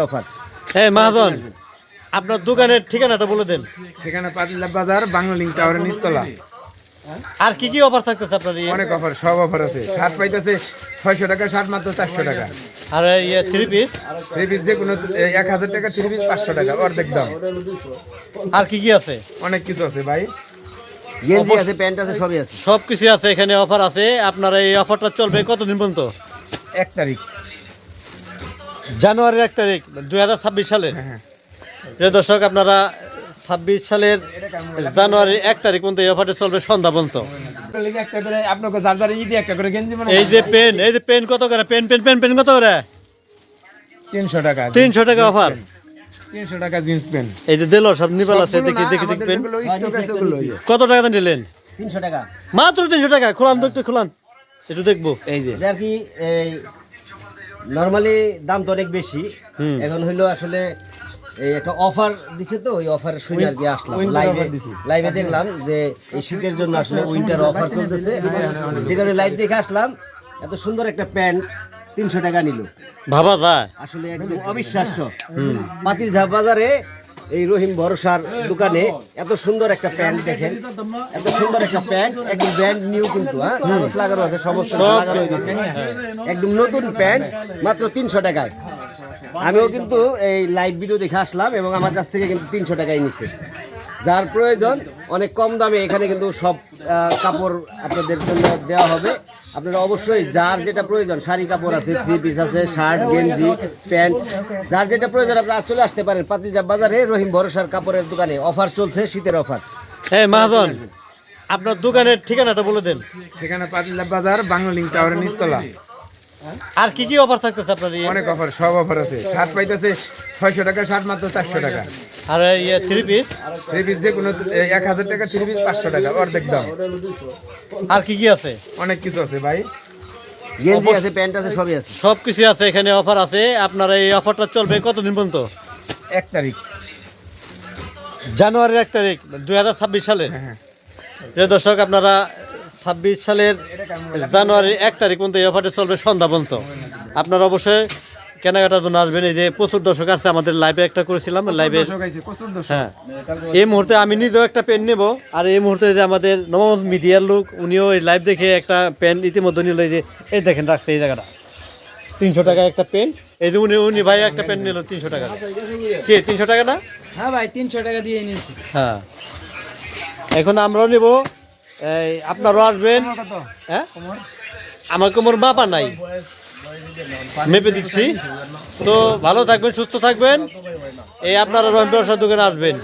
Offer. হ্যাঁ মহাজন, আপনার দোকানের ঠিকানাটা বলে দেন। ঠিকানা পাতিলা বাজার, বাংলা লিঙ্ক টাওয়ারের নিচতলা। আর কি কি অফার থাকতেছে আপনার? অনেক অফার, সব অফার আছে। শার্ট পাইতেছে 600 টাকা, শার্ট মাত্র 400 টাকা। আর থ্রি পিস? থ্রি পিস যে কোনো 1000 টাকা, থ্রি পিস 500 টাকা, অর্ধেক দাম। আর কি কি আছে? অনেক কিছু আছে ভাই, গেঞ্জি আছে, প্যান্ট আছে, সবই আছে। সব কিছু আছে এখানে, অফার আছে। আপনার এই অফারটা চলবে কতদিন পর্যন্ত? 1 তারিখ জানুয়ারির 1 তারিখ 2026 সালে। হ্যাঁ। প্রিয় দর্শক, আপনারা 26 সালের জানুয়ারির 1 তারিখ পর্যন্ত এই অফারটা চলবে সন্ধ্যা পর্যন্ত। একটা করে আপনাকে যার যার ঈদে একটা করে গেঞ্জি বানাই। এই যে পেন কত করে? পেন কত করে? 300 টাকা। 300 টাকা অফার। 300 টাকা জিন্স প্যান্ট। এই যে দেলোর সব নিপাল আছে, দেখি দেখবেন। কত টাকা নিলেন? 300 টাকা মাত্র 300 টাকা। খোলান তো, একটু খোলান, একটু দেখবো। এই যে এটা আর কি, এই নরমালি দাম তো অনেক বেশি। এখন হইলো আসলে এই একটা অফার দিছে, তো ওই অফার শুনে আর কি আসলাম। লাইভে দেখলাম যে এই শীতের জন্য আসলে উইন্টার অফার চলতেছে, যে কারণে লাইভ দেখে আসলাম। এত সুন্দর একটা প্যান্ট 300 টাকা নিল, ভাবা যায় আসলে একদম অবিশ্বাস্য। পাতিলঝাপ বাজারে এই রহিম ভরসার দোকানে এত সুন্দর একটা প্যান্ট দেখেন, এত সুন্দর একটা প্যান্ট, একদম ব্র্যান্ড নিউ, কিন্তু কাগজ লাগানো আছে, সমস্ত লাগানো হয়েছে, একদম নতুন প্যান্ট, মাত্র 300 টাকায়। আমিও কিন্তু এই লাইভ ভিডিও দেখে আসলাম এবং আমার কাছ থেকে কিন্তু 300 টাকায় নিছে। যার প্রয়োজন অনেক কম দামে এখানে কিন্তু সব কাপড় আপনাদের জন্য দেওয়া হবে। আপনারা অবশ্যই যার যেটা প্রয়োজন, শাড়ি কাপড় আছে, থ্রি পিস আছে, শার্ট, গেঞ্জি, প্যান্ট, যার যেটা প্রয়োজন আপনারা চলে আসতে পারেন পাতিলঝাপ বাজারে রহিম ভরসার কাপড়ের দোকানে। অফার চলছে, শীতের অফার। হ্যাঁ মহাজন, আপনার দোকানের ঠিকানাটা বলে দেন। ঠিকানা পাতিলা বাজার, বাংলা লিঙ্ক টাওয়ারের নিচতলা। আর কি কি অফার থাকতেছে আপনার? অনেক অফার, সব অফার আছে। শার্ট পাইতেছে 600 টাকা, শার্ট মাত্র 400 টাকা। আর থ্রি পিস? থ্রি পিস যে কোনো 1000 টাকা, থ্রি পিস 500 টাকা, অর্ধেক দাম। আর কি কি আছে? অনেক কিছু আছে ভাই, গেঞ্জি আছে, প্যান্ট আছে, সবই আছে। সব কিছু আছে এখানে, অফার আছে। আপনার এই অফারটা চলবে কতদিন পর্যন্ত? 1 তারিখ জানুয়ারির 1 তারিখ 2026 সালে। হ্যাঁ। প্রিয় দর্শক, আপনারা 26 সালের জানুয়ারির 1 তারিখ পর্যন্ত এই অফারটা চলবে সন্ধ্যা পর্যন্ত। আপনারা অবশ্যই কেনাকাটার জন্য আসবেন। এই যে প্রচুর দর্শক আছে, আমাদের লাইভে একটা করেছিলাম লাইভে। হ্যাঁ, এই মুহূর্তে আমি নিজেও একটা পেন নেব। আর এই মুহূর্তে যে আমাদের নবম মিডিয়ার লোক, উনিও এই লাইভ দেখে একটা পেন ইতিমধ্যে নিল। এই যে এই দেখেন রাখছে এই জায়গাটা, 300 টাকা একটা পেন। এই যে উনি ভাই একটা পেন নিল 300 টাকা। কি 300 টাকা না? হ্যাঁ ভাই, 300 টাকা দিয়ে নিয়েছি। হ্যাঁ, এখন আমরাও নেব, আপনারাও আসবেন। হ্যাঁ, আমার কোমর মাপা নাই, মেপে দিচ্ছি। তো ভালো থাকবেন, সুস্থ থাকবেন। এই আপনারা রহিম ভরসার দোকানে আসবেন।